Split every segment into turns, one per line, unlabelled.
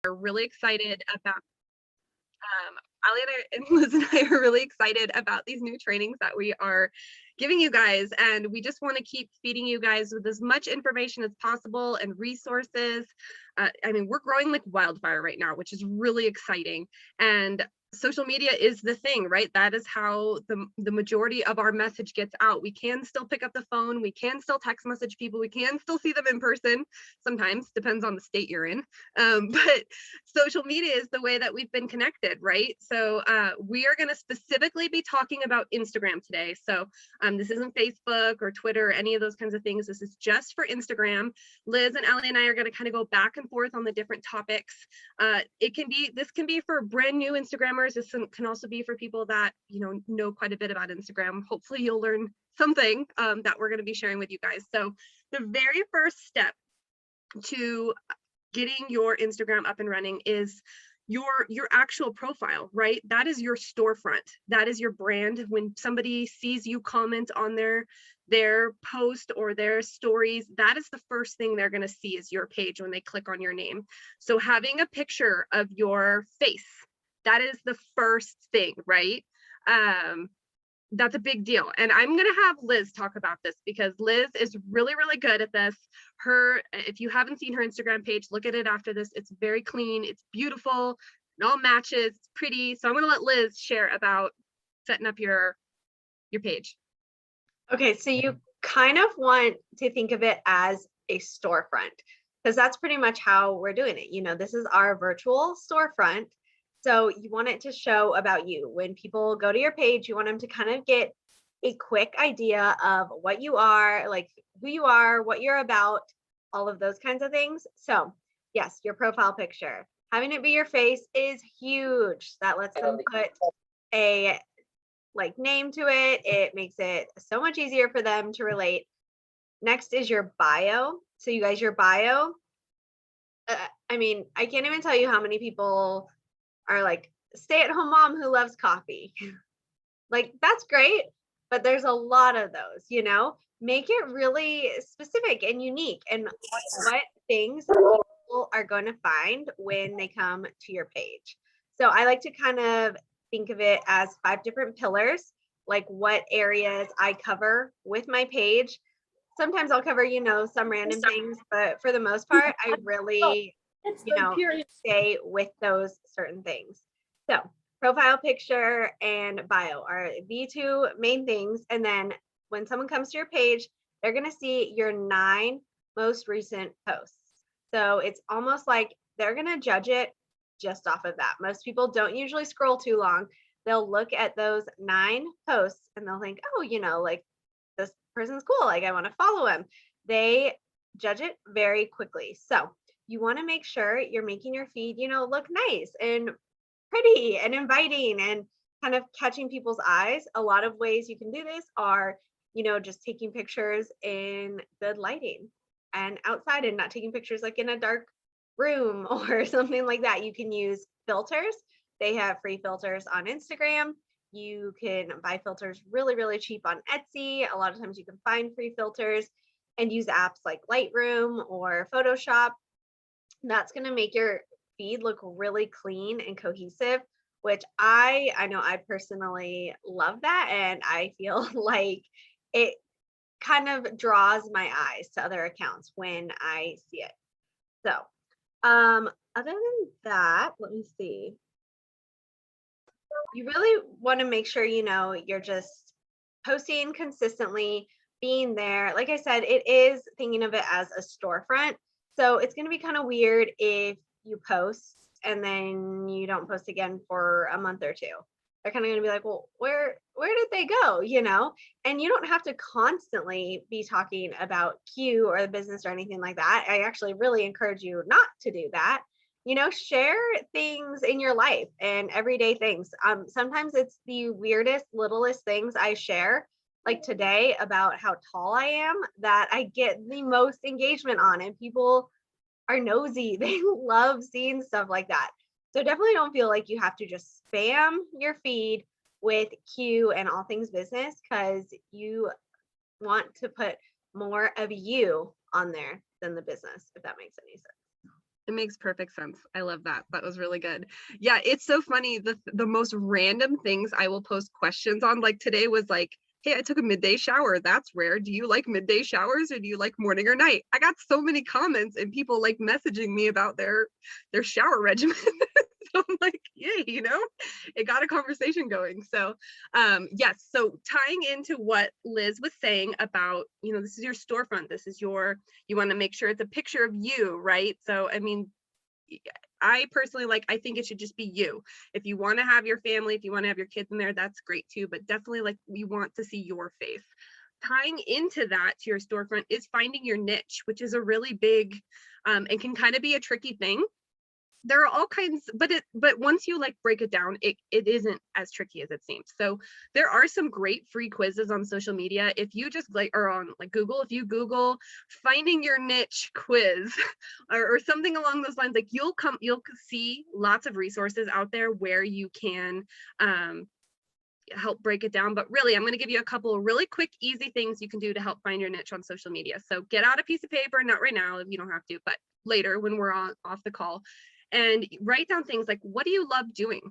are really excited about Ali and Liz and I are really excited about these new trainings that we are giving you guys. And we just want to keep feeding you guys with as much information as possible and resources. I mean, we're growing like wildfire right now, which is really exciting. And social media is the thing, right? That is how the majority of our message gets out. We can still pick up the phone, we can still text message people, we can still see them in person. Sometimes depends on the state you're in, but social media is the way that we've been connected, right? So we are going to specifically be talking about Instagram today. So this isn't Facebook or Twitter or any of those kinds of things. This is just for Instagram. Liz and Ali and I are going to kind of go back and forth on the different topics. This can be for brand new Instagrammers. This can also be for people that know quite a bit about Instagram. Hopefully you'll learn something that we're going to be sharing with you guys. So the very first step to getting your Instagram up and running is your actual profile, right? That is your storefront. That is your brand. When somebody sees you comment on their post or their stories, that is the first thing they're going to see is your page when they click on your name. So having a picture of your face, that is the first thing, right? That's a big deal. And I'm going to have Liz talk about this because Liz is really, really good at this. If you haven't seen her Instagram page, look at it after this. It's very clean. It's beautiful. It all matches. It's pretty. So I'm going to let Liz share about setting up your page.
Okay, so you kind of want to think of it as a storefront because that's pretty much how we're doing it. This is our virtual storefront. So you want it to show about you. When people go to your page, you want them to kind of get a quick idea of what you are, like who you are, what you're about, all of those kinds of things. So yes, your profile picture, having it be your face is huge. That lets them put a name to it. It makes it so much easier for them to relate. Next is your bio. So you guys, your bio, I mean, I can't even tell you how many people are like stay-at-home mom who loves coffee. Like that's great, but there's a lot of those, make it really specific and unique and what things people are going to find when they come to your page. So I like to kind of think of it as 5 different pillars, like what areas I cover with my page. Sometimes I'll cover, some random things, but for the most part, I really stay with those certain things. So profile picture and bio are the 2 main things. And then when someone comes to your page, they're going to see your 9 most recent posts. So it's almost like they're going to judge it just off of that. Most people don't usually scroll too long. They'll look at those 9 posts and they'll think, oh, like this person's cool. Like I want to follow him. They judge it very quickly. So you want to make sure you're making your feed, look nice and pretty and inviting and kind of catching people's eyes. A lot of ways you can do this are, just taking pictures in good lighting and outside and not taking pictures like in a dark room or something like that. You can use filters. They have free filters on Instagram. You can buy filters really, really cheap on Etsy. A lot of times you can find free filters and use apps like Lightroom or Photoshop. That's going to make your feed look really clean and cohesive, which I know I personally love that. And I feel like it kind of draws my eyes to other accounts when I see it. So other than that, let me see. You really want to make sure, you're just posting consistently, being there. Like I said, it is thinking of it as a storefront. So it's going to be kind of weird if you post and then you don't post again for a month or 2. They're kind of going to be like, well, where did they go? And you don't have to constantly be talking about Q or the business or anything like that. I actually really encourage you not to do that. Share things in your life and everyday things. Sometimes it's the weirdest, littlest things I share, like today about how tall I am, that I get the most engagement on, and people are nosy. They love seeing stuff like that. So definitely don't feel like you have to just spam your feed with Q and all things business, because you want to put more of you on there than the business, if that makes any sense.
It makes perfect sense. I love that. That was really good. Yeah, it's so funny. The most random things I will post questions on. Like today was like, hey, I took a midday shower. That's rare. Do you like midday showers or do you like morning or night? I got so many comments and people like messaging me about their shower regimen. So I'm like, yay, it got a conversation going. So yes, so tying into what Liz was saying about, this is your storefront. This is you want to make sure it's a picture of you, right? So, I mean, I personally I think it should just be you. If you want to have your family, if you want to have your kids in there, that's great too. But definitely we want to see your face. Tying into that to your storefront is finding your niche, which is a really big and can kind of be a tricky thing. There are all kinds, but once you break it down, it isn't as tricky as it seems. So there are some great free quizzes on social media. If you just or on Google, if you Google finding your niche quiz or something along those lines, you'll see lots of resources out there where you can help break it down. But really, I'm going to give you a couple of really quick, easy things you can do to help find your niche on social media. So get out a piece of paper, not right now if you don't have to, but later when we're off the call, and write down things like, what do you love doing?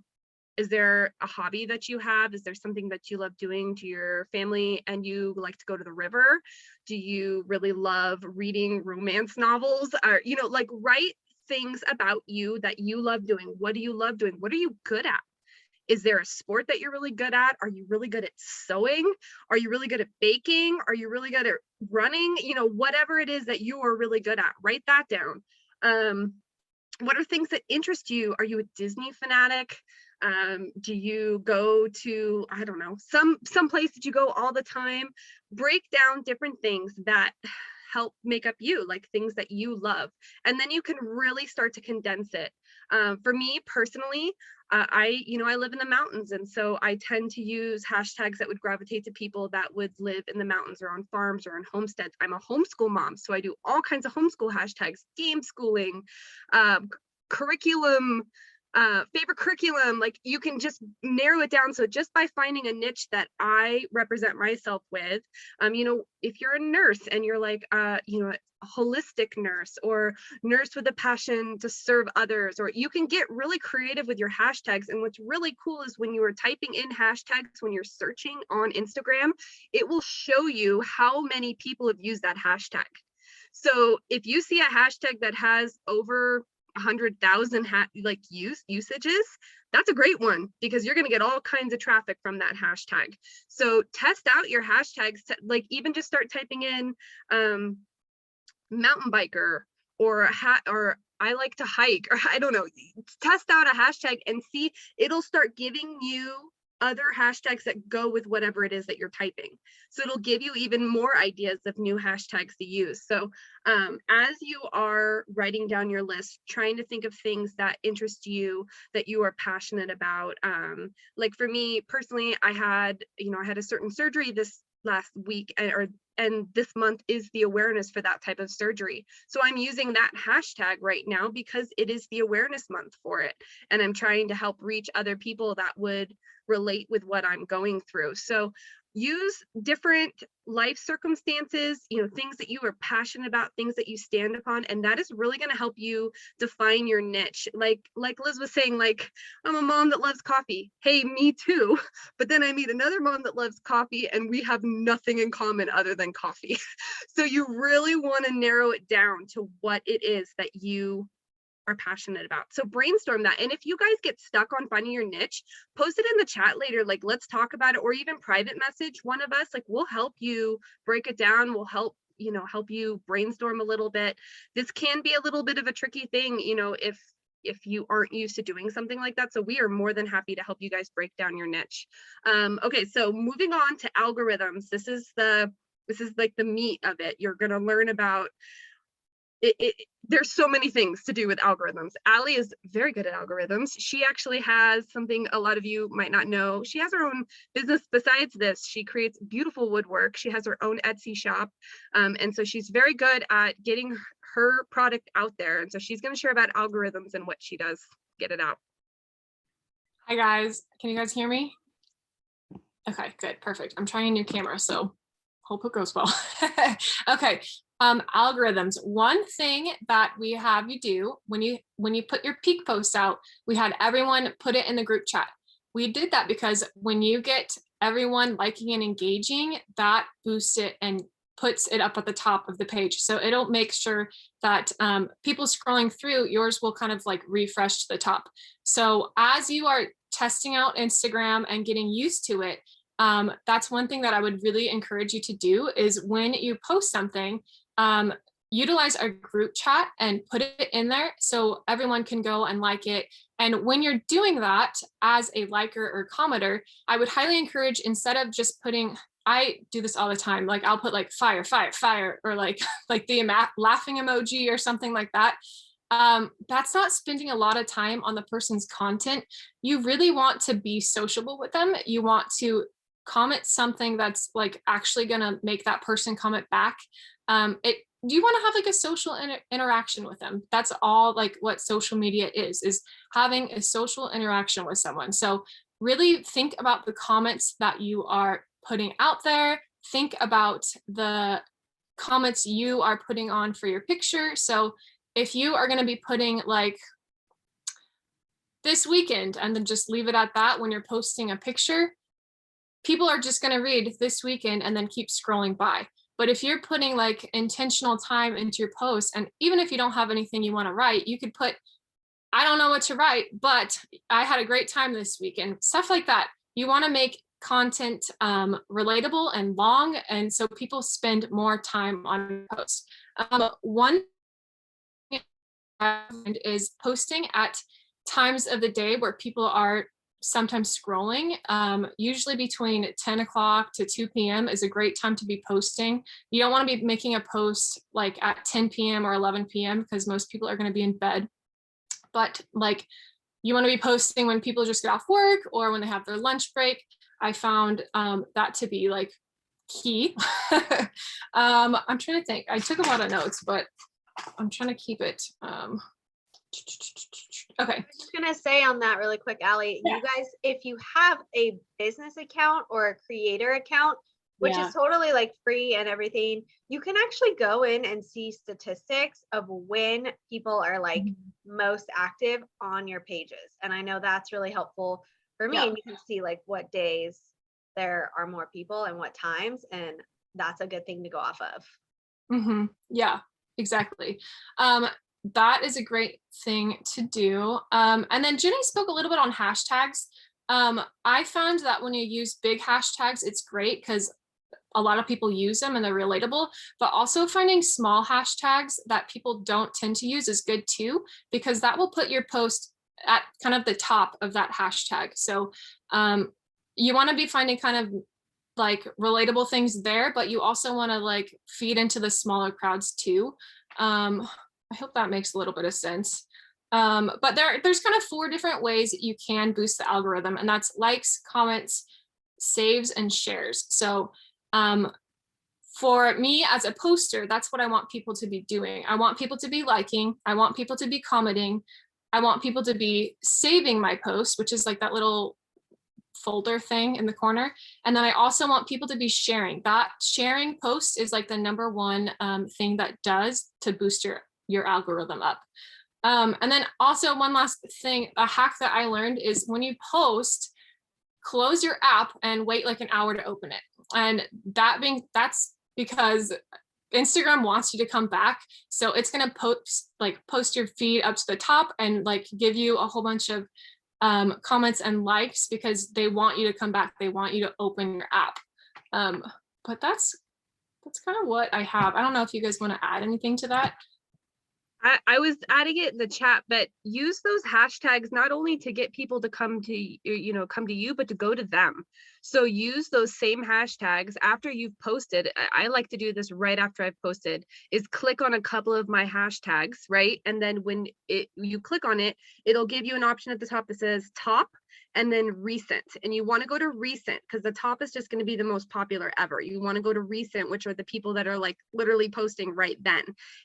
Is there a hobby that you have? Is there something that you love doing to your family and you like to go to the river? Do you really love reading romance novels? Or, write things about you that you love doing. What do you love doing? What are you good at? Is there a sport that you're really good at? Are you really good at sewing? Are you really good at baking? Are you really good at running? Whatever it is that you are really good at, write that down. What are things that interest you? Are you a Disney fanatic? Do you go to, I don't know, some place that you go all the time? Break down different things that help make up you, like things that you love. And then you can really start to condense it. For me personally, I live in the mountains. And so I tend to use hashtags that would gravitate to people that would live in the mountains or on farms or on homesteads. I'm a homeschool mom, so I do all kinds of homeschool hashtags, game schooling, curriculum, favorite curriculum. You can just narrow it down. So just by finding a niche that I represent myself with, if you're a nurse and you're a holistic nurse or nurse with a passion to serve others, or you can get really creative with your hashtags. And what's really cool is when you are typing in hashtags, when you're searching on Instagram, it will show you how many people have used that hashtag. So if you see a hashtag that has over 100,000 usages, that's a great one because you're going to get all kinds of traffic from that hashtag. So test out your hashtags to even just start typing in mountain biker or I like to hike, or I don't know, test out a hashtag and see, it'll start giving you other hashtags that go with whatever it is that you're typing. So it'll give you even more ideas of new hashtags to use. So as you are writing down your list, trying to think of things that interest you, that you are passionate about. Like for me personally, I had a certain surgery this last week, and this month is the awareness for that type of surgery. So I'm using that hashtag right now because it is the awareness month for it. And I'm trying to help reach other people that would relate with what I'm going through. So use different life circumstances, things that you are passionate about, things that you stand upon, and that is really going to help you define your niche. Like Liz was saying, I'm a mom that loves coffee. Hey, me too. But then I meet another mom that loves coffee and we have nothing in common other than coffee. So you really want to narrow it down to what it is that you are passionate about. So brainstorm that. And if you guys get stuck on finding your niche, post it in the chat later, let's talk about it, or even private message one of us. We'll help you break it down. We'll help you brainstorm a little bit. This can be a little bit of a tricky thing, if you aren't used to doing something like that. So we are more than happy to help you guys break down your niche. Okay, so moving on to algorithms. This is the meat of it. You're going to learn about there's so many things to do with algorithms. Allie is very good at algorithms. She actually has something a lot of you might not know. She has her own business besides this. She creates beautiful woodwork. She has her own Etsy shop. And so she's very good at getting her product out there. And so she's going to share about algorithms and what she does. Get it out.
Hi guys, can you guys hear me? Okay, good, perfect. I'm trying a new camera, so Hope it goes well. Okay. Algorithms. One thing that we have you do when you put your peak posts out, we had everyone put it in the group chat. We did that because when you get everyone liking and engaging, that boosts it and puts it up at the top of the page. So it'll make sure that people scrolling through, yours will kind of like refresh to the top. So as you are testing out Instagram and getting used to it, that's one thing that I would really encourage you to do is when you post something, utilize our group chat and put it in there so everyone can go and like it. And when you're doing that as a liker or commenter, I would highly encourage, instead of just putting, I do this all the time, like I'll put like fire, fire, fire, or like the laughing emoji or something like that. That's not spending a lot of time on the person's content. You really want to be sociable with them. You want to comment something that's like actually gonna make that person comment back. You want to have like a social interaction with them. That's all like what social media is having a social interaction with someone. So really think about the comments that you are putting out there. Think about the comments you are putting on for your picture. So if you are going to be putting like this weekend and then just leave it at that when you're posting a picture, people are just going to read this weekend and then keep scrolling by. But if you're putting like intentional time into your post, and even if you don't have anything you want to write, you could put, I don't know what to write, but I had a great time this weekend, stuff like that. You want to make content relatable and long, and so people spend more time on posts. One is posting at times of the day where people are sometimes scrolling. Usually between 10 o'clock to 2 p.m. is a great time to be posting. You don't want to be making a post like at 10 p.m. or 11 p.m. because most people are going to be in bed. But like you want to be posting when people just get off work or when they have their lunch break. I found that to be like key. I'm trying to think. I took a lot of notes, but I'm trying to keep it. Okay.
I'm just gonna say on that really quick, Allie,
Yeah.
you guys, if you have a business account or a creator account, which
Yeah.
is totally like free and everything, you can actually go in and see statistics of when people are like most active on your pages. And I know that's really helpful for me.
Yeah.
And you can see like what days there are more people and what times. And that's a good thing to go off of.
Yeah, exactly. That is a great thing to do. And then Jenny spoke a little bit on hashtags. I found that when you use big hashtags, it's great because a lot of people use them and they're relatable, but also finding small hashtags that people don't tend to use is good too, because that will put your post at kind of the top of that hashtag. So you want to be finding kind of like relatable things there, but you also want to like feed into the smaller crowds too. I hope that makes a little bit of sense. But there's kind of 4 different ways that you can boost the algorithm, and that's likes, comments, saves, and shares. So for me as a poster, that's what I want people to be doing. I want people to be liking, I want people to be commenting, I want people to be saving my post, which is like that little folder thing in the corner. And then I also want people to be sharing. That sharing post is like the number one thing that does to boost your algorithm up. And then also one last thing, a hack that I learned is when you post, close your app and wait like an hour to open it. And that's because Instagram wants you to come back. So it's going to post your feed up to the top and like give you a whole bunch of comments and likes because they want you to come back. They want you to open your app. But that's kind of what I have. I don't know if you guys want to add anything to that.
I was adding it in the chat, but use those hashtags not only to get people to come to you, but to go to them. So use those same hashtags after you've posted. I like to do this right after I've posted, is click on a couple of my hashtags, right? And then when you click on it, it'll give you an option at the top that says top and then recent. And you want to go to recent because the top is just going to be the most popular ever. You want to go to recent, which are the people that are like literally posting right then.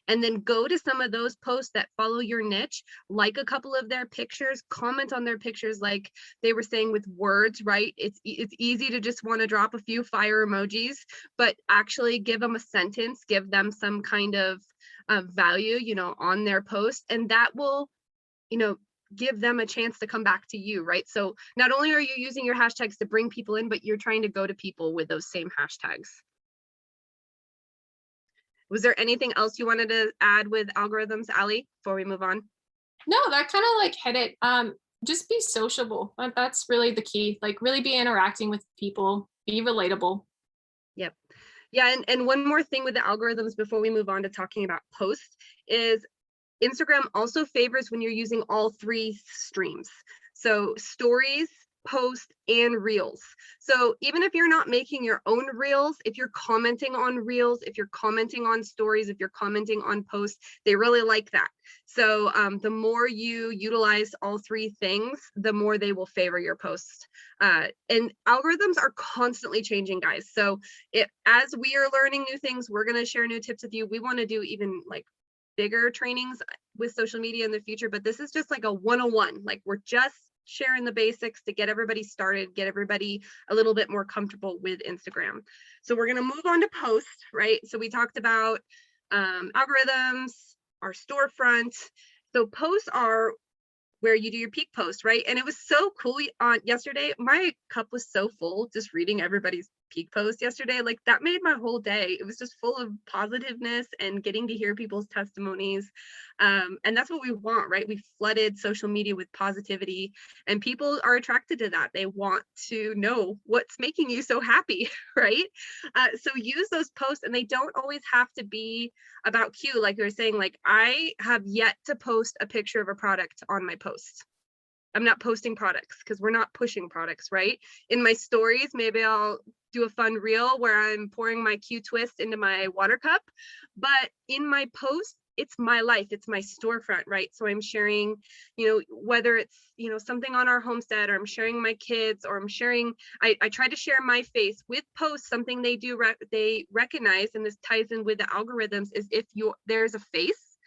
And then go to some of those posts that follow your niche, like a couple of their pictures, comment on their pictures like they were saying with words, right? It's easy to just want to drop a few fire emojis, but actually give them a sentence, give them some kind of value, you know, on their post, and that will, you know, give them a chance to come back to you, right? So not only are you using your hashtags to bring people in, but you're trying to go to people with those same hashtags. Was there anything else you wanted to add with algorithms, Ali, before we move on?
No, that kind of like hit it. Just be sociable. That's really the key. Like really be interacting with people, be relatable.
Yep. Yeah, and one more thing with the algorithms before we move on to talking about posts is Instagram also favors when you're using all three streams. So stories, posts, and reels. So even if you're not making your own reels, if you're commenting on reels, if you're commenting on stories, if you're commenting on posts, they really like that. So the more you utilize all three things, the more they will favor your posts. And algorithms are constantly changing, guys. So as we are learning new things, we're going to share new tips with you. We want to do even like bigger trainings with social media in the future, but this is just like a 101. Like we're just sharing the basics to get everybody started, get everybody a little bit more comfortable with Instagram. So we're going to move on to posts, right? So we talked about algorithms, our storefront. So posts are where you do your peak post, right? And it was so cool on yesterday. My cup was so full just reading everybody's peak post yesterday. Like that made my whole day. It was just full of positiveness and getting to hear people's testimonies. And that's what we want, right? We flooded social media with positivity and people are attracted to that. They want to know what's making you so happy, right? So use those posts and they don't always have to be about Q. Like you were saying, like I have yet to post a picture of a product on my post. I'm not posting products because we're not pushing products, right? In my stories, maybe I'll do a fun reel where I'm pouring my Q twist into my water cup. But in my post, it's my life, it's my storefront, right? So I'm sharing, you know, whether it's, you know, something on our homestead or I'm sharing my kids or I'm sharing, I try to share my face with posts, something they do, they recognize, and this ties in with the algorithms, is if there's a face,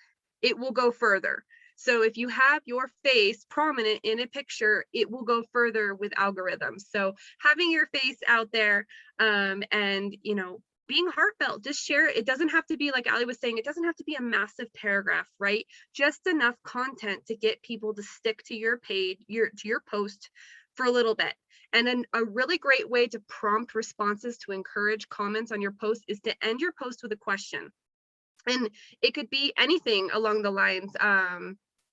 it will go further. So if you have your face prominent in a picture, it will go further with algorithms. So having your face out there and, you know, being heartfelt, just share it. It doesn't have to be, like Ali was saying, it doesn't have to be a massive paragraph, right? Just enough content to get people to stick to your page, to your post for a little bit. And then a really great way to prompt responses to encourage comments on your post is to end your post with a question. And it could be anything along the lines,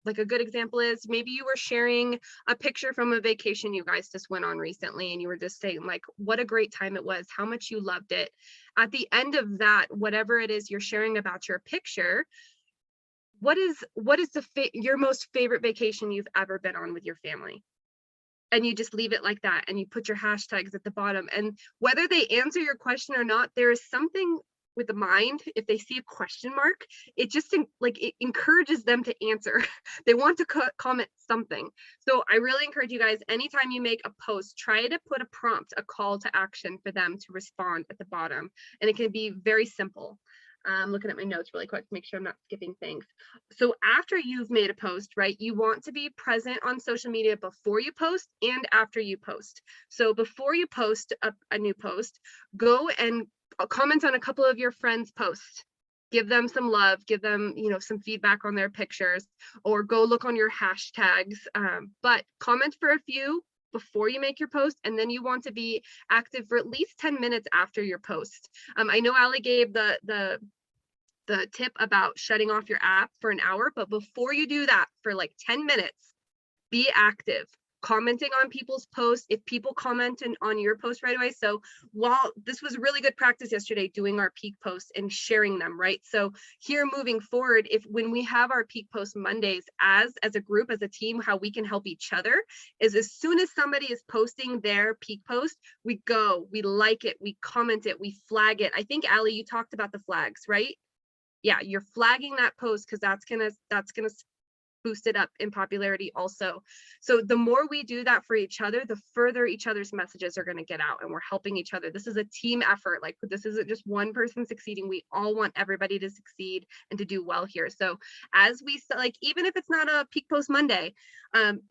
like a good example is maybe you were sharing a picture from a vacation you guys just went on recently and you were just saying like what a great time it was, how much you loved it. At the end of that, whatever it is you're sharing about your picture, what is your most favorite vacation you've ever been on with your family? And you just leave it like that and you put your hashtags at the bottom. And whether they answer your question or not, there is something with the mind, if they see a question mark, it just like it encourages them to answer. They want to comment something. So I really encourage you guys, anytime you make a post, try to put a prompt, a call to action for them to respond at the bottom. And it can be very simple. I'm looking at my notes really quick to make sure I'm not skipping things. So after you've made a post, right, you want to be present on social media before you post and after you post. So before you post a new post, go and comment on a couple of your friends' posts. Give them some love, give them, you know, some feedback on their pictures, or go look on your hashtags. But comment for a few before you make your post, and then you want to be active for at least 10 minutes after your post. I know Ali gave the tip about shutting off your app for an hour, but before you do that, for like 10 minutes, be active, commenting on people's posts. If people commented on your post right away, so while this was really good practice yesterday doing our peak posts and sharing them, right? So here moving forward, if when we have our peak post Mondays as a group, as a team, how we can help each other is as soon as somebody is posting their peak post, we go, we like it, we comment it, we flag it. I think Ali, you talked about the flags, right? Yeah, you're flagging that post because that's gonna boosted up in popularity also. So the more we do that for each other, the further each other's messages are going to get out, and we're helping each other. This is a team effort. Like, this isn't just one person succeeding. We all want everybody to succeed and to do well here. So as we, like, even if it's not a Peak Post Monday,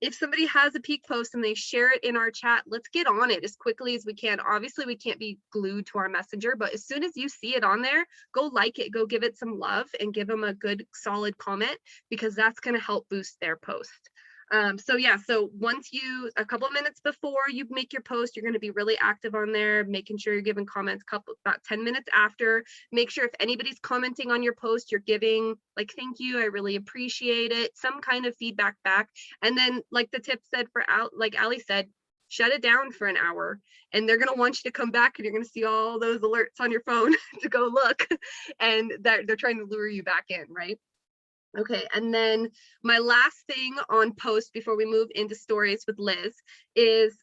if somebody has a Peak post and they share it in our chat, let's get on it as quickly as we can. Obviously we can't be glued to our messenger, but as soon as you see it on there, go like it, go give it some love, and give them a good solid comment, because that's going to help boost their post. So yeah, so once you, a couple of minutes before you make your post, you're going to be really active on there, making sure you're giving comments. About 10 minutes after, make sure if anybody's commenting on your post, you're giving like, thank you, I really appreciate it, some kind of feedback back. And then, like the tip said, for like Ali said, shut it down for an hour, and they're going to want you to come back, and you're going to see all those alerts on your phone to go look, and they're trying to lure you back in, right? Okay, and then my last thing on post before we move into stories with Liz is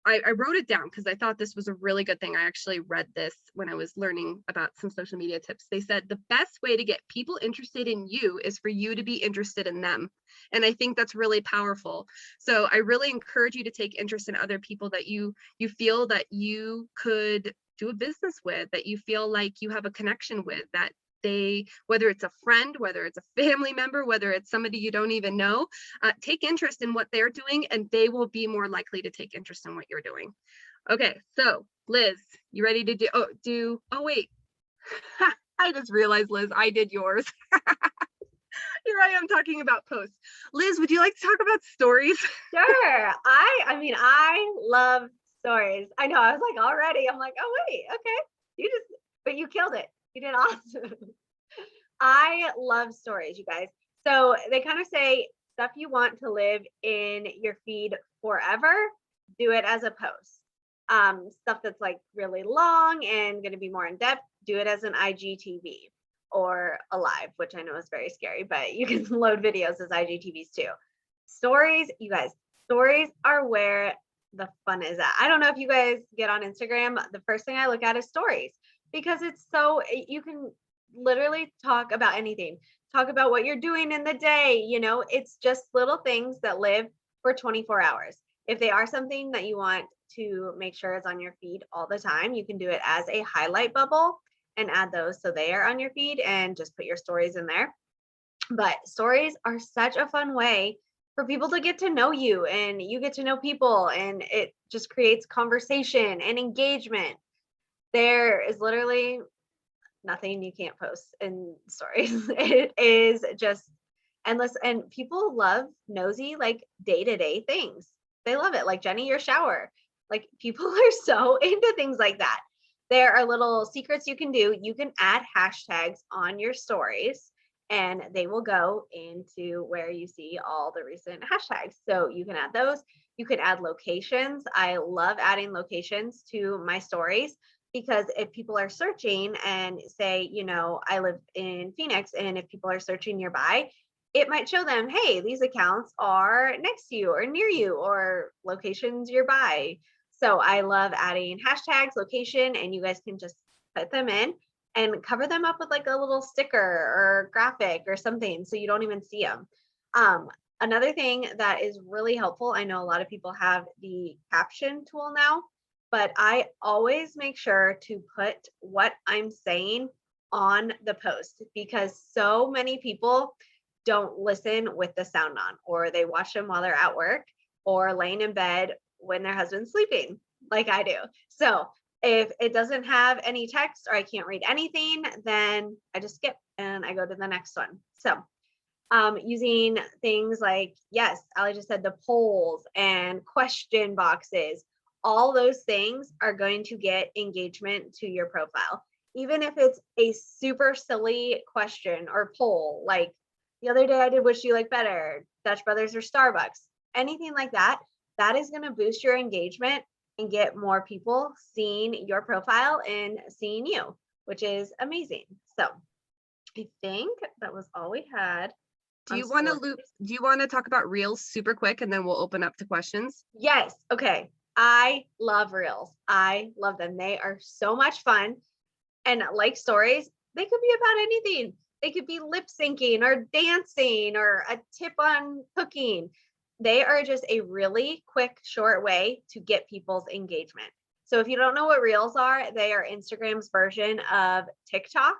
I wrote it down because I thought this was a really good thing. I actually read this when I was learning about some social media tips. They said the best way to get people interested in you is for you to be interested in them. And I think that's really powerful. So I really encourage you to take interest in other people that you feel that you could do a business with, that you feel like you have a connection with, that they, whether it's a friend, whether it's a family member, whether it's somebody you don't even know, take interest in what they're doing, and they will be more likely to take interest in what you're doing. Okay, so Liz, you ready to oh wait, I just realized, Liz, I did yours. Here I am talking about posts. Liz, would you like to talk about stories?
Sure. I mean, I love stories. I know, I was like, already, I'm like, oh wait, okay. But you killed it. You did awesome. I love stories, you guys. So they kind of say stuff you want to live in your feed forever, do it as a post. Stuff that's like really long and going to be more in depth, do it as an IGTV or a live, which I know is very scary, but you can load videos as IGTVs too. Stories, you guys, stories are where the fun is at. I don't know if you guys get on Instagram. The first thing I look at is stories, because it's so, you can literally talk about anything, talk about what you're doing in the day. You know, it's just little things that live for 24 hours. If they are something that you want to make sure is on your feed all the time, you can do it as a highlight bubble and add those so they are on your feed, and just put your stories in there. But stories are such a fun way for people to get to know you, and you get to know people, and it just creates conversation and engagement. There is literally nothing you can't post in stories. It is just endless, and people love nosy, like day-to-day things. They love it. Like, Jenny, your shower. Like, people are so into things like that. There are little secrets you can do. You can add hashtags on your stories, and they will go into where you see all the recent hashtags. So you can add those. You can add locations. I love adding locations to my stories, because if people are searching and say, you know, I live in Phoenix, and if people are searching nearby, it might show them, hey, these accounts are next to you or near you, or locations nearby. So I love adding hashtags, location, and you guys can just put them in and cover them up with like a little sticker or graphic or something, so you don't even see them. Another thing that is really helpful, I know a lot of people have the caption tool now, but I always make sure to put what I'm saying on the post, because so many people don't listen with the sound on, or they watch them while they're at work or laying in bed when their husband's sleeping, like I do. So if it doesn't have any text, or I can't read anything, then I just skip and I go to the next one. So using things like, yes, Ali just said, the polls and question boxes, all those things are going to get engagement to your profile. Even if it's a super silly question or poll, like the other day I did, which do you like better, Dutch Brothers or Starbucks? Anything like that, that is going to boost your engagement and get more people seeing your profile and seeing you, which is amazing. So I think that was all we had.
Do you want to talk about Reels super quick, and then we'll open up to questions?
Yes. Okay. I love Reels. I love them. They are so much fun. And like stories, they could be about anything. They could be lip syncing or dancing or a tip on cooking. They are just a really quick, short way to get people's engagement. So if you don't know what Reels are, they are Instagram's version of TikTok.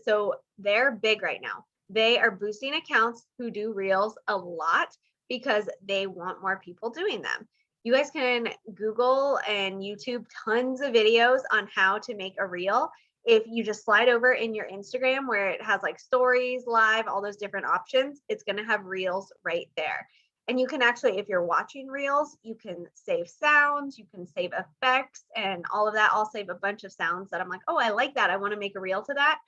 So they're big right now. They are boosting accounts who do Reels a lot because they want more people doing them. You guys can Google and YouTube tons of videos on how to make a Reel. If you just slide over in your Instagram where it has like stories, live, all those different options, it's going to have Reels right there. And you can actually, if you're watching Reels, you can save sounds, you can save effects and all of that. I'll save a bunch of sounds that I'm like, oh, I like that. I want to make a Reel to that,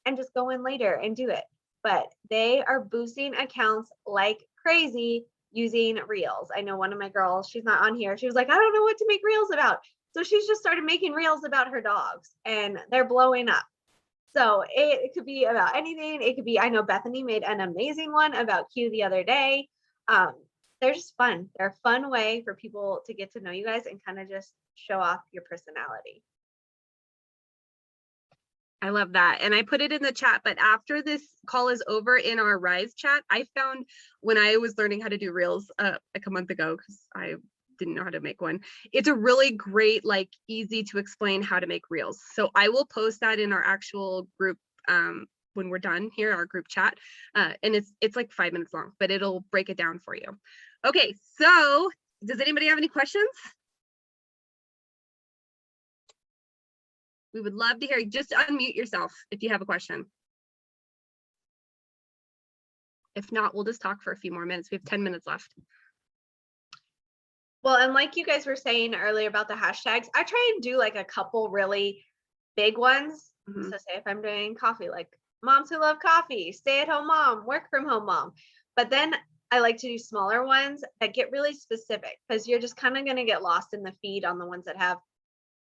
and just go in later and do it. But they are boosting accounts like crazy using Reels. I know one of my girls, she's not on here. She was like, I don't know what to make Reels about. So she's just started making Reels about her dogs and they're blowing up. So it could be about anything. It could be, I know Bethany made an amazing one about Q the other day. They're just fun. They're a fun way for people to get to know you guys and kind of just show off your personality.
I love that. And I put it in the chat, but after this call is over in our Rise chat, I found when I was learning how to do Reels like a month ago, because I didn't know how to make one, it's a really great, like easy to explain how to make Reels. So I will post that in our actual group when we're done here, our group chat. And it's like 5 minutes long, but it'll break it down for you. Okay, so does anybody have any questions? We would love to hear you. Just unmute yourself if you have a question. If not, we'll just talk for a few more minutes. We have 10 minutes left.
Well, and like you guys were saying earlier about the hashtags, I try and do like a couple really big ones. So say if I'm doing coffee, like moms who love coffee, stay at home mom, work from home mom. But then I like to do smaller ones that get really specific, because you're just kind of going to get lost in the feed on the ones that have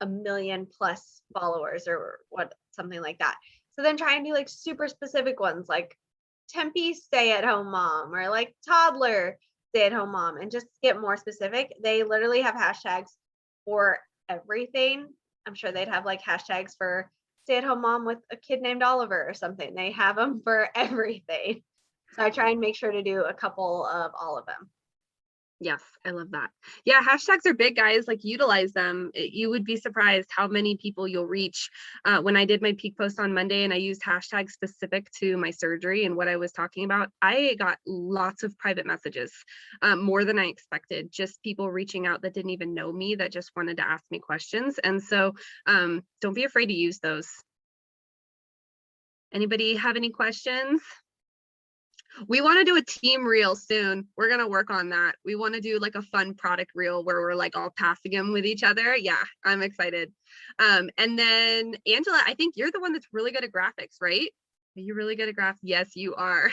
1 million plus followers or what, something like that. So then try and do like super specific ones like Tempe stay at home mom or like toddler stay at home mom, and just get more specific. They literally have hashtags for everything. I'm sure they'd have like hashtags for stay at home mom with a kid named Oliver or something. They have them for everything. So I try and make sure to do a couple of all of them.
Yes, I love that. Yeah, hashtags are big, guys. Like, utilize them. You would be surprised how many people you'll reach. When I did my peak post on Monday and I used hashtags specific to my surgery and what I was talking about, I got lots of private messages, more than I expected. Just people reaching out that didn't even know me, that just wanted to ask me questions. And so don't be afraid to use those. Anybody have any questions? We want to do a team reel soon. We're going to work on that. We want to do like a fun product reel where we're like all passing them with each other. Yeah, I'm excited. And then Angela, I think you're the one that's really good at graphics, right? Are you really good at graphics? Yes, you are.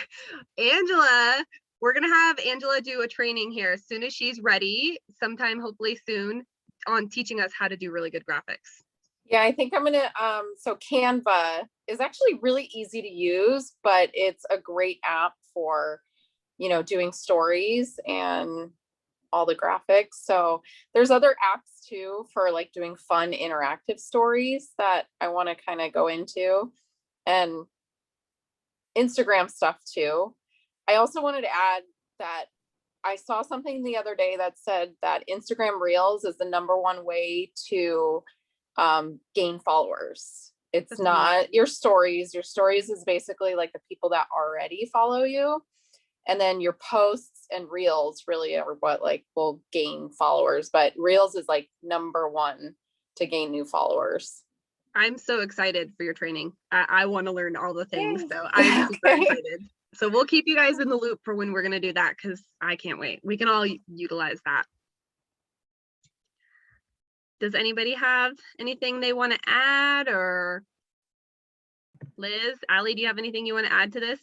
Angela, we're going to have Angela do a training here as soon as she's ready, sometime hopefully soon, on teaching us how to do really good graphics.
Yeah, I think I'm gonna, so Canva is actually really easy to use, but it's a great app for, you know, doing stories and all the graphics. So there's other apps too for like doing fun interactive stories that I want to kind of go into, and Instagram stuff too. I also wanted to add that I saw something the other day that said that Instagram Reels is the #1 way to gain followers. It's not your stories. Your stories is basically like the people that already follow you. And then your posts and Reels really are what like will gain followers. But Reels is like #1 to gain new followers.
I'm so excited for your training. I want to learn all the things.
Yay.
So I'm super excited. So we'll keep you guys in the loop for when we're going to do that, because I can't wait. We can all utilize that. Does anybody have anything they want to add? Or Liz, Allie, do you have anything you want to add to this?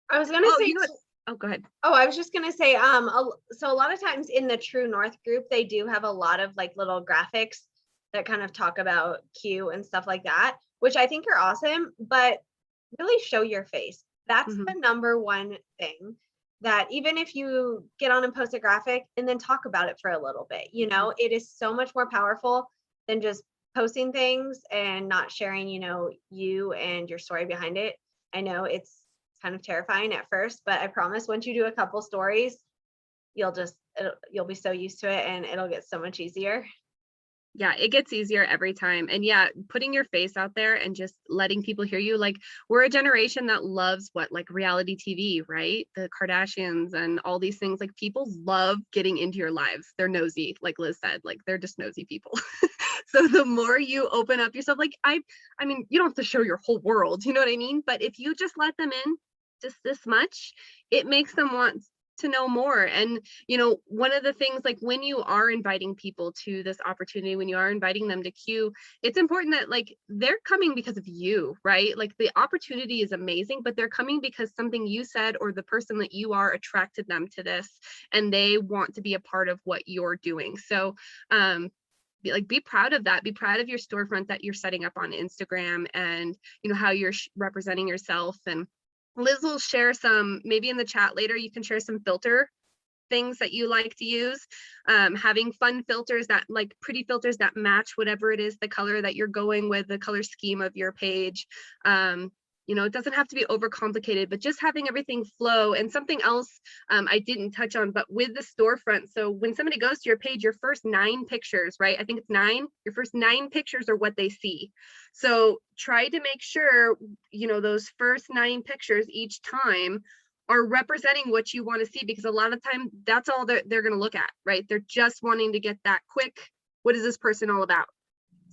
I was going to say,
you know what? Oh, go ahead.
Oh, I was just going to say, so a lot of times in the True North group, they do have a lot of like little graphics that kind of talk about Q and stuff like that, which I think are awesome, but really show your face. That's the #1 thing, that even if you get on and post a graphic and then talk about it for a little bit, you know, it is so much more powerful than just posting things and not sharing, you know, you and your story behind it. I know it's kind of terrifying at first, but I promise once you do a couple stories, you'll be so used to it and it'll get so much easier.
Yeah, it gets easier every time. And yeah, putting your face out there and just letting people hear you. Like, we're a generation that loves like reality TV, right? The Kardashians and all these things. Like, people love getting into your lives. They're nosy, like Liz said, like they're just nosy people. So the more you open up yourself, like I mean, you don't have to show your whole world, you know what I mean? But if you just let them in just this much, it makes them want to know more. And one of the things, like when you are inviting people to this opportunity, when you are inviting them to Q, it's important that like they're coming because of you, right? Like the opportunity is amazing, but they're coming because something you said or the person that you are attracted them to this, and they want to be a part of what you're doing. So be proud of that. Be proud of your storefront that you're setting up on Instagram, and how you're representing yourself. And Liz will share some, maybe in the chat later, you can share some filter things that you like to use. Having fun filters, that like pretty filters that match whatever it is, the color that you're going with, the color scheme of your page. It doesn't have to be overcomplicated, but just having everything flow. And something else I didn't touch on, but with the storefront, so when somebody goes to your page, your first 9 pictures, right? I think it's 9, your first 9 pictures are what they see. So try to make sure, those first 9 pictures each time are representing what you want to see, because a lot of time that's all they're going to look at, right? They're just wanting to get that quick, what is this person all about?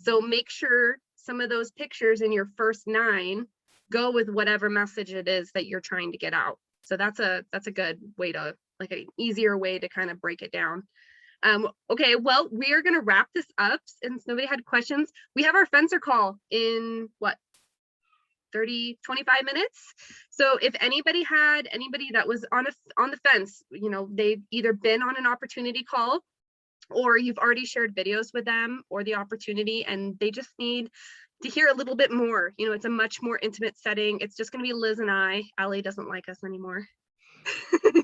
So make sure some of those pictures in your first 9 go with whatever message it is that you're trying to get out. So that's a good way to, like, an easier way to kind of break it down. Okay, well, we are going to wrap this up since nobody had questions. We have our fencer call in 25 minutes. So if anybody that was on the fence, they've either been on an opportunity call, or you've already shared videos with them or the opportunity, and they just need to hear a little bit more. It's a much more intimate setting. It's just going to be Liz and I. Allie doesn't like us anymore.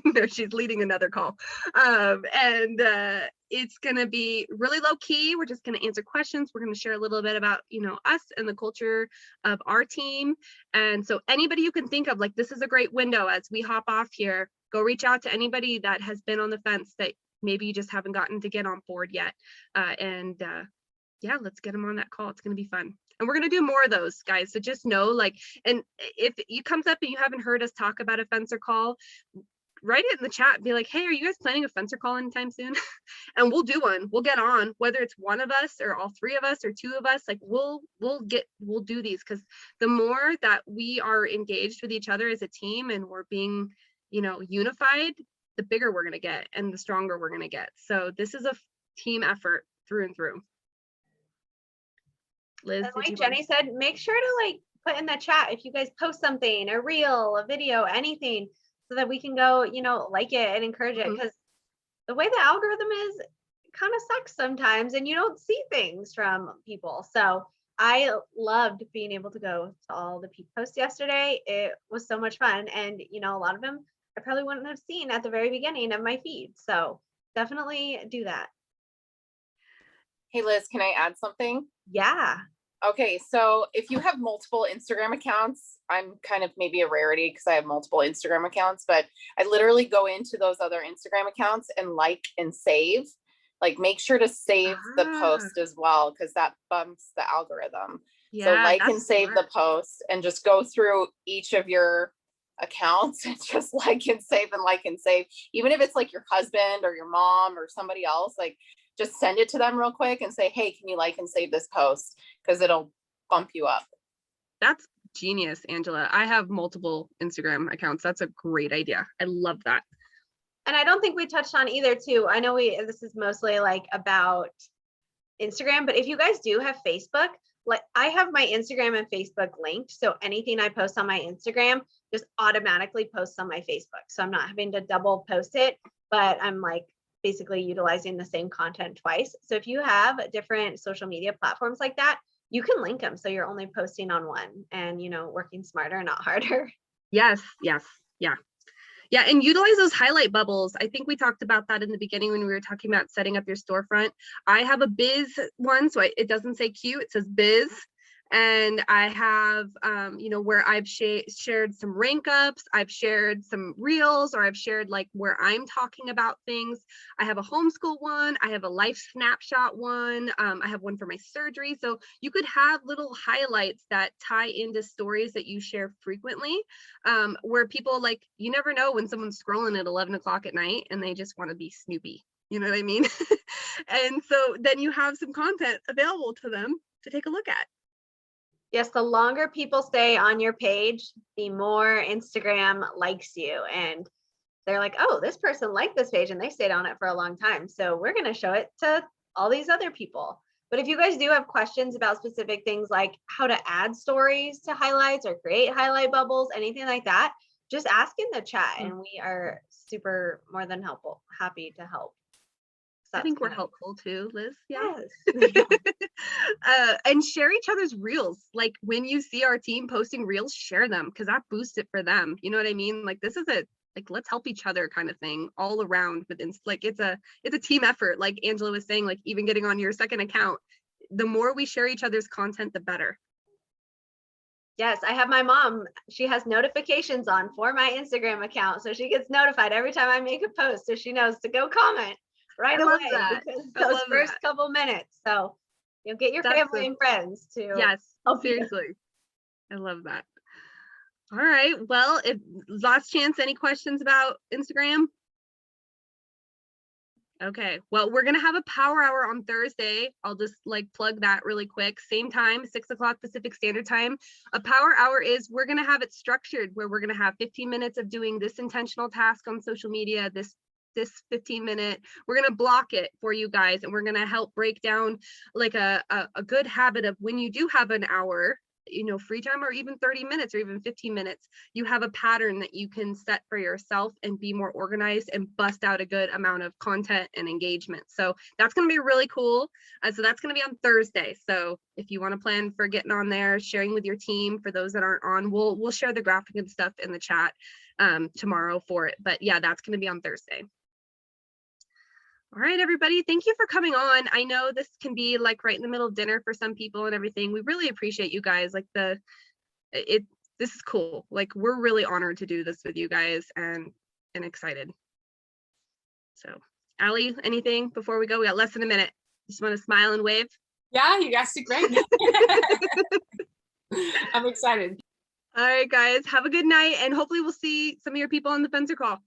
No, she's leading another call. It's going to be really low key. We're just going to answer questions. We're going to share a little bit about, us and the culture of our team. And so anybody you can think of, like, this is a great window as we hop off here. Go reach out to anybody that has been on the fence that maybe you just haven't gotten to get on board yet. Yeah, let's get them on that call. It's going to be fun. And we're going to do more of those, guys. So just know, like, and if it comes up and you haven't heard us talk about a fencer call, write it in the chat. Be like, hey, are you guys planning a fencer call anytime soon? And we'll do one. We'll get on, whether it's one of us or all 3 of us or 2 of us. Like, we'll do these, because the more that we are engaged with each other as a team and we're being, unified, the bigger we're going to get and the stronger we're going to get. So this is a team effort through and through. Liz,
like Jenny said, make sure to put in the chat if you guys post something, a reel, a video, anything, so that we can go, like it and encourage it. Because the way the algorithm is, it kind of sucks sometimes, and you don't see things from people. So I loved being able to go to all the peak posts yesterday. It was so much fun. And, a lot of them I probably wouldn't have seen at the very beginning of my feed. So definitely do that.
Hey, Liz, can I add something?
Yeah.
Okay, so if you have multiple Instagram accounts, I'm kind of maybe a rarity because I have multiple Instagram accounts, but I literally go into those other Instagram accounts and like and save. Like, make sure to save the post as well, because that bumps the algorithm. Yeah, so like and save the post, and just go through each of your accounts and just like and save. Even if it's like your husband or your mom or somebody else, like, just send it to them real quick and say, hey, can you like and save this post? Because it'll bump you up. That's
genius, Angela. I have multiple Instagram accounts. That's a great idea. I love that.
And I don't think we touched on either too. I know this is mostly like about Instagram, but if you guys do have Facebook, like, I have my Instagram and Facebook linked. So anything I post on my Instagram just automatically posts on my Facebook. So I'm not having to double post it, but I'm like basically utilizing the same content twice. So if you have different social media platforms like that, you can link them. So you're only posting on one and, working smarter, not harder.
Yes. Yeah. And utilize those highlight bubbles. I think we talked about that in the beginning when we were talking about setting up your storefront. I have a biz one, so it doesn't say Q, it says biz. And I have, you know, where I've shared some rank ups, I've shared some reels, or I've shared like where I'm talking about things. I have a homeschool one, I have a life snapshot one, I have one for my surgery. So you could have little highlights that tie into stories that you share frequently, where people, like, you never know when someone's scrolling at 11 o'clock at night and they just want to be snoopy. You know what I mean? And so then you have some content available to them to take a look at.
Yes, the longer people stay on your page, the more Instagram likes you. And they're like, oh, this person liked this page and they stayed on it for a long time. So we're going to show it to all these other people. But if you guys do have questions about specific things like how to add stories to highlights or create highlight bubbles, anything like that, just ask in the chat and we are super more than happy to help.
I think we're helpful too, Liz. Yeah.
Yes.
And share each other's reels. Like when you see our team posting reels, share them, because that boosts it for them. You know what I mean? Like this is a like let's help each other kind of thing all around. But like it's a team effort. Like Angela was saying, like even getting on your second account, the more we share each other's content, the better.
Yes, I have my mom. She has notifications on for my Instagram account, so she gets notified every time I make a post, so she knows to go comment right
I love
away
that.
because
I
those
love
first
that.
couple minutes. So you'll get your
That's
family and friends to
Yes,
help you.
seriously. I love that. All right. Well, if last chance, any questions about Instagram? Okay. Well, we're going to have a power hour on Thursday. I'll just like plug that really quick. Same time, 6 o'clock Pacific Standard Time. A power hour is we're going to have it structured where we're going to have 15 minutes of doing this intentional task on social media, this 15-minute, we're going to block it for you guys, and we're going to help break down like a good habit of when you do have an hour, you know, free time, or even 30 minutes or even 15 minutes, you have a pattern that you can set for yourself and be more organized and bust out a good amount of content and engagement. So that's going to be really cool. So that's going to be on Thursday. So if you want to plan for getting on there, sharing with your team, for those that aren't on, we'll share the graphic and stuff in the chat tomorrow for it. But yeah, that's going to be on Thursday. All right, everybody, thank you for coming on. I know this can be like right in the middle of dinner for some people and everything. We really appreciate you guys. Like this is cool. Like we're really honored to do this with you guys and excited. So Allie, anything before we go? We got less than a minute. Just want to smile and wave.
Yeah, you guys did great. I'm excited.
All right, guys, have a good night, and hopefully we'll see some of your people on the Fencer call.